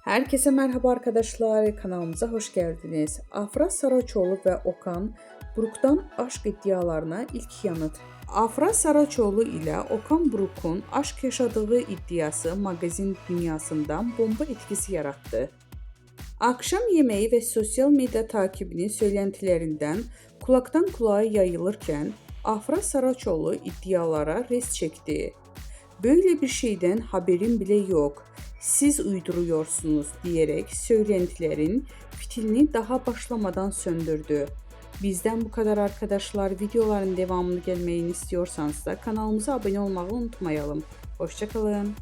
Herkese merhaba arkadaşlar, kanalımıza hoş geldiniz. Afra Saraçoğlu ve Okan Buruk'tan aşk iddialarına ilk yanıt. Afra Saraçoğlu ile Okan Buruk'un aşk yaşadığı iddiası magazin dünyasından bomba etkisi yarattı. Akşam yemeği ve sosyal medya takibinin söylentilerinden kulaktan kulağa yayılırken Afra Saraçoğlu iddialara res çekti. "Böyle bir şeyden haberim bile yok. Siz uyduruyorsunuz" diyerek söylentilerin fitilini daha başlamadan söndürdü. Bizden bu kadar arkadaşlar. Videoların devamını gelmesini istiyorsanız da kanalımıza abone olmayı unutmayalım. Hoşça kalın.